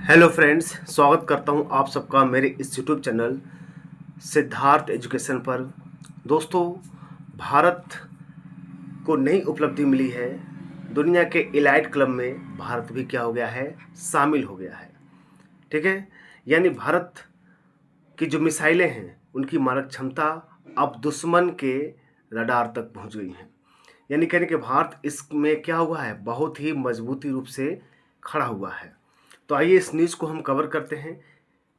Hello friends, स्वागत करता हूं आप सबका मेरे इस यूट्यूब चैनल सिद्धार्थ एजुकेशन पर। दोस्तों, भारत को नई उपलब्धि मिली है। दुनिया के एलाइट क्लब में भारत भी क्या हो गया है, शामिल हो गया है। ठीक है, यानी भारत की जो मिसाइलें हैं उनकी मारक क्षमता अब दुश्मन के रडार तक पहुंच गई हैं। यानी कहने कि भारत इसमें क्या हुआ है, बहुत ही मजबूती रूप से खड़ा हुआ है। तो आइए इस न्यूज़ को हम कवर करते हैं।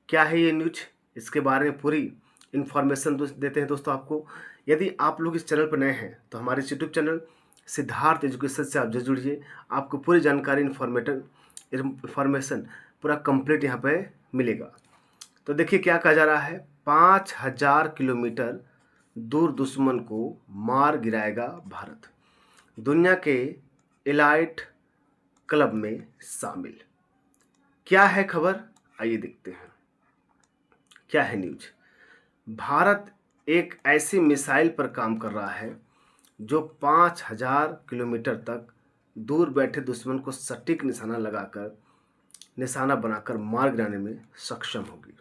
क्या है ये न्यूज, इसके बारे में पूरी इन्फॉर्मेशन देते हैं दोस्तों आपको। यदि आप लोग इस चैनल पर नए हैं तो हमारे यूट्यूब चैनल सिद्धार्थ एजुकेशन से आप जरूर जुड़िए। आपको पूरी जानकारी इन्फॉर्मेशन पूरा कंप्लीट यहाँ पे मिलेगा। तो देखिए क्या कहा जा रहा है, 5,000 किलोमीटर दूर दुश्मन को मार गिराएगा भारत, दुनिया के एलाइट क्लब में शामिल। क्या है खबर, आइए देखते हैं क्या है न्यूज। भारत एक ऐसी मिसाइल पर काम कर रहा है जो 5,000 किलोमीटर तक दूर बैठे दुश्मन को सटीक निशाना बनाकर मार गिराने में सक्षम होगी।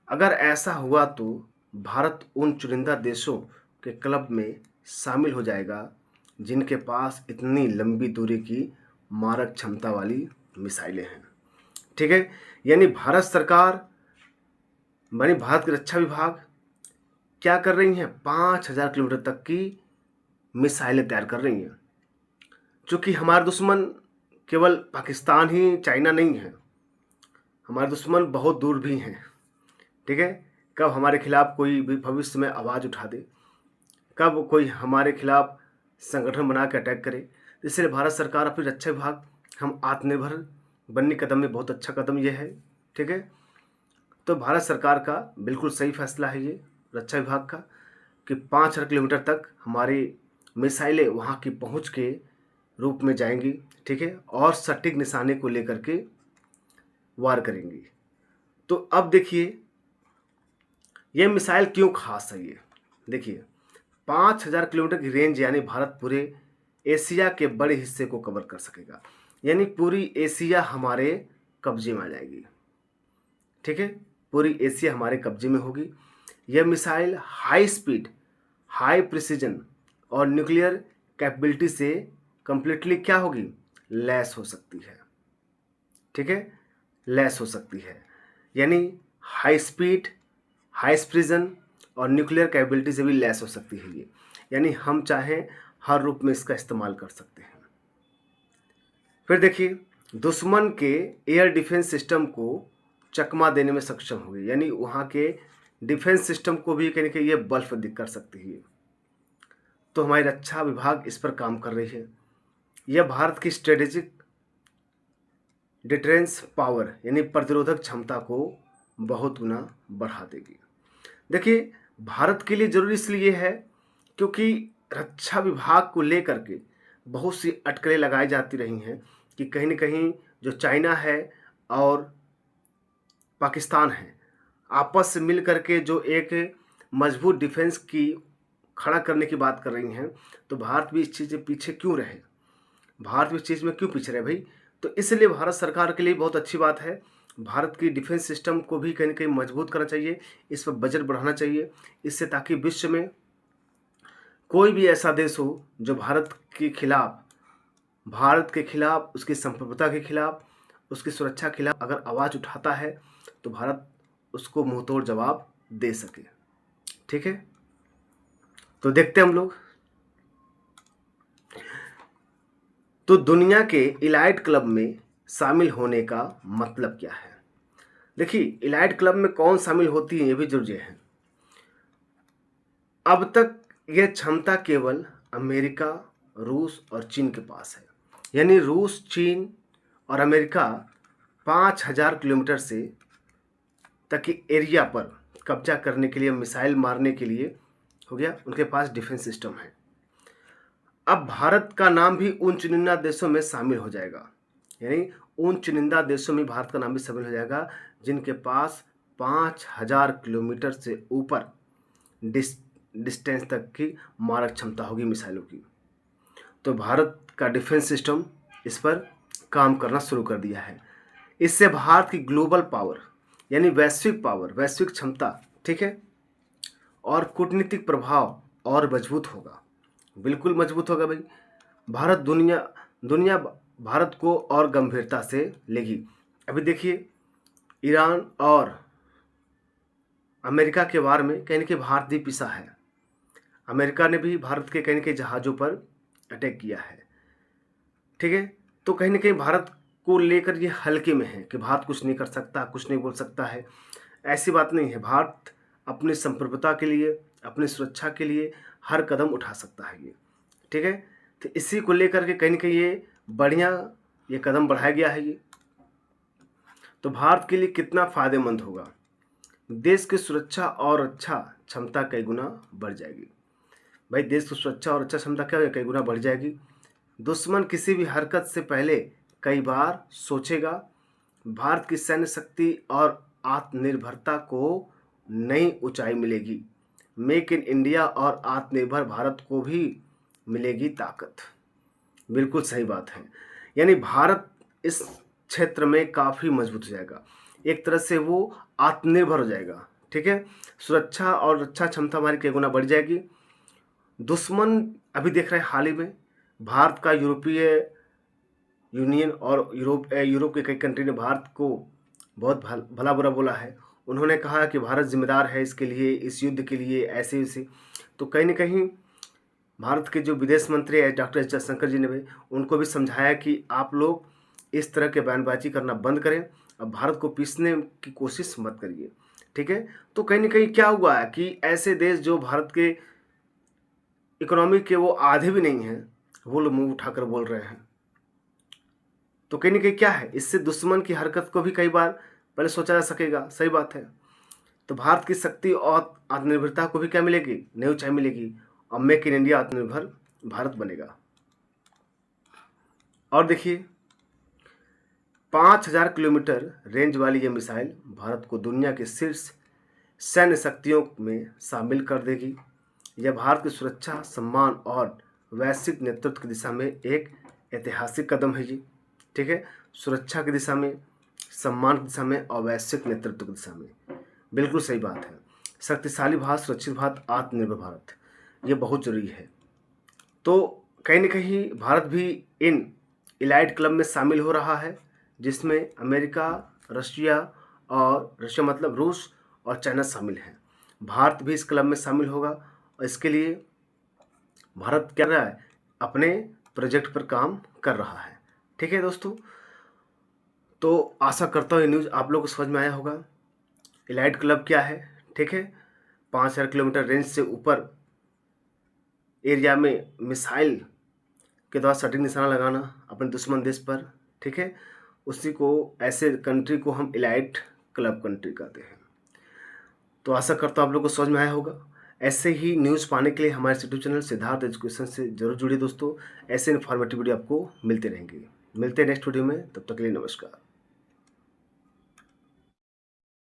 अगर ऐसा हुआ तो भारत उन चुनिंदा देशों के क्लब में शामिल हो जाएगा जिनके पास इतनी लंबी दूरी की मारक क्षमता वाली मिसाइलें हैं। ठीक है, यानी भारत सरकार मानी भारत की रक्षा विभाग क्या कर रही हैं, 5,000 किलोमीटर तक की मिसाइलें तैयार कर रही हैं। चूँकि हमारे दुश्मन केवल पाकिस्तान ही चाइना नहीं है, हमारे दुश्मन बहुत दूर भी हैं। ठीक है, कब हमारे खिलाफ कोई भी भविष्य में आवाज़ उठा दे, कब कोई हमारे खिलाफ संगठन बना के अटैक करे। इसलिए भारत सरकार अपनी रक्षा विभाग हम आत्मनिर्भर बनने कदम में बहुत अच्छा कदम ये है। ठीक है, तो भारत सरकार का बिल्कुल सही फैसला है ये रक्षा विभाग का कि 5,000 किलोमीटर तक हमारी मिसाइलें वहाँ की पहुँच के रूप में जाएंगी। ठीक है, और सटीक निशाने को लेकर के वार करेंगी। तो अब देखिए ये मिसाइल क्यों खास है। ये देखिए 5,000 किलोमीटर की रेंज, यानी भारत पूरे एशिया के बड़े हिस्से को कवर कर सकेगा, यानी पूरी एशिया हमारे कब्जे में आ जाएगी। ठीक है, पूरी एशिया हमारे कब्जे में होगी। यह missile high speed, high precision और न्यूक्लियर कैपेबिलिटी से कंप्लीटली क्या होगी, लैस हो सकती है। ठीक है, लैस हो सकती है, यानी हाई स्पीड, हाई प्रिसीजन और न्यूक्लियर कैपेबिलिटी से भी लैस हो सकती है ये, यानी हम चाहें हर रूप में इसका इस्तेमाल कर सकते हैं। फिर देखिए दुश्मन के एयर डिफेंस सिस्टम को चकमा देने में सक्षम होगी, यानी वहाँ के डिफेंस सिस्टम को भी कहीं ये बल्फ कर सकती है। तो हमारी रक्षा विभाग इस पर काम कर रही है। यह भारत की स्ट्रेटेजिक डिटरेंस पावर यानी प्रतिरोधक क्षमता को बहुत गुना बढ़ा देगी। देखिए भारत के लिए जरूरी इसलिए है क्योंकि रक्षा विभाग को लेकर के बहुत सी अटकलें लगाई जाती रही हैं कि कहीं न कहीं जो चाइना है और पाकिस्तान है आपस से मिल करके जो एक मजबूत डिफेंस की खड़ा करने की बात कर रही हैं, तो भारत भी इस चीज़ में पीछे क्यों रहे, भारत भी इस चीज़ में क्यों पीछे रहे भाई। तो इसलिए भारत सरकार के लिए बहुत अच्छी बात है, भारत की डिफेंस सिस्टम को भी कहीं न कहीं मजबूत करना चाहिए, इस पर बजट बढ़ाना चाहिए, इससे ताकि विश्व में कोई भी ऐसा देश हो जो भारत के खिलाफ, उसकी संप्रभुता के खिलाफ, उसकी सुरक्षा के खिलाफ अगर आवाज़ उठाता है तो भारत उसको मुंहतोड़ जवाब दे सके। ठीक है, तो देखते हैं हम लोग। तो दुनिया के इलाइट क्लब में शामिल होने का मतलब क्या है। देखिए इलाइट क्लब में कौन शामिल होती है ये भी जरूरी है। अब तक यह क्षमता केवल अमेरिका, रूस और चीन के पास है, यानी रूस, चीन और अमेरिका 5,000 किलोमीटर से तक की एरिया पर कब्जा करने के लिए, मिसाइल मारने के लिए हो गया, उनके पास डिफेंस सिस्टम है। अब भारत का नाम भी उन चुनिंदा देशों में शामिल हो जाएगा, यानी उन चुनिंदा देशों में भारत का नाम भी शामिल हो जाएगा जिनके पास 5,000 किलोमीटर से ऊपर डिस्टेंस तक की मारक क्षमता होगी मिसाइलों की। तो भारत का डिफेंस सिस्टम इस पर काम करना शुरू कर दिया है। इससे भारत की ग्लोबल पावर यानी वैश्विक पावर, वैश्विक क्षमता, ठीक है, और कूटनीतिक प्रभाव और मजबूत होगा, बिल्कुल मजबूत होगा भाई। भारत दुनिया दुनिया भारत को और गंभीरता से लेगी। अभी देखिए, ईरान और अमेरिका के वार में कहीं न कहीं भारत भी पिसा है। अमेरिका ने भी भारत के कहीं न कहीं जहाज़ों पर अटैक किया है, ठीक है। तो कहीं न कहीं भारत को लेकर ये हल्के में है कि भारत कुछ नहीं कर सकता, कुछ नहीं बोल सकता है। ऐसी बात नहीं है, भारत अपनी संप्रभुता के लिए, अपनी सुरक्षा के लिए हर कदम उठा सकता है ये, ठीक है। तो इसी को लेकर के कहीं न कहीं ये बढ़िया ये कदम बढ़ाया गया है ये। तो भारत के लिए कितना फ़ायदेमंद होगा, देश की सुरक्षा और रक्षा क्षमता कई गुना बढ़ जाएगी। भाई देश की सुरक्षा और रक्षा क्षमता क्या कई गुना बढ़ जाएगी। दुश्मन किसी भी हरकत से पहले कई बार सोचेगा। भारत की सैन्य शक्ति और आत्मनिर्भरता को नई ऊंचाई मिलेगी। मेक इन इंडिया और आत्मनिर्भर भारत को भी मिलेगी ताकत। बिल्कुल सही बात है। यानी भारत इस क्षेत्र में काफ़ी मजबूत हो जाएगा, एक तरह से वो आत्मनिर्भर हो जाएगा, ठीक है। सुरक्षा और रक्षा क्षमता हमारी कई गुना बढ़ जाएगी। दुश्मन अभी देख रहे हैं हाल ही में भारत का यूरोपीय यूनियन और यूरोप के कई कंट्री ने भारत को बहुत भला बुरा बोला है। उन्होंने कहा कि भारत जिम्मेदार है इसके लिए, इस युद्ध के लिए, ऐसे ऐसे। तो कहीं न कहीं भारत के जो विदेश मंत्री है डॉक्टर एस जयशंकर जी ने भी उनको भी समझाया कि आप लोग इस तरह के बयानबाजी करना बंद करें, अब भारत को पीसने की कोशिश मत करिए, ठीक है। तो कहीं न कहीं क्या हुआ है कि ऐसे देश जो भारत के इकोनॉमी के वो आधे भी नहीं हैं, वो लोग मुँह उठाकर बोल रहे हैं। तो कहीं न कहीं क्या है, इससे दुश्मन की हरकत को भी कई बार पहले सोचा जा सकेगा, सही बात है। तो भारत की शक्ति और आत्मनिर्भरता को भी क्या मिलेगी, नई ऊँचाई मिलेगी और मेक इन इंडिया आत्मनिर्भर भारत बनेगा। और देखिए 5000 किलोमीटर रेंज वाली ये मिसाइल भारत को दुनिया के शीर्ष सैन्य शक्तियों में शामिल कर देगी। यह भारत की सुरक्षा, सम्मान और वैश्विक नेतृत्व की दिशा में एक ऐतिहासिक कदम है जी, ठीक है। सुरक्षा की दिशा में, सम्मान की दिशा में और वैश्विक नेतृत्व की दिशा में, बिल्कुल सही बात है। शक्तिशाली भारत, सुरक्षित भारत, आत्मनिर्भर भारत, ये बहुत जरूरी है। तो कहीं न कहीं भारत भी इन इलाइट क्लब में शामिल हो रहा है, जिसमें अमेरिका, रशिया मतलब रूस और चाइना शामिल हैं। भारत भी इस क्लब में शामिल होगा और इसके लिए भारत क्या कर रहा है, अपने प्रोजेक्ट पर काम कर रहा है, ठीक है दोस्तों। तो आशा करता हूँ ये न्यूज़ आप लोगों को समझ में आया होगा। इलाइट क्लब क्या है, ठीक है। 5000 किलोमीटर रेंज से ऊपर एरिया में मिसाइल के द्वारा सटीक निशाना लगाना अपने दुश्मन देश पर, ठीक है। उसी को, ऐसे कंट्री को हम इलाइट क्लब कंट्री कहते हैं। तो आशा करता हूँ आप लोगों को समझ में आया होगा। ऐसे ही न्यूज़ पाने के लिए हमारे यूट्यूब चैनल सिद्धार्थ एजुकेशन से जरूर जुड़िए दोस्तों। ऐसे इन्फॉर्मेटिव वीडियो आपको मिलते रहेंगे। मिलते हैं नेक्स्ट वीडियो में, तब तक के लिए नमस्कार।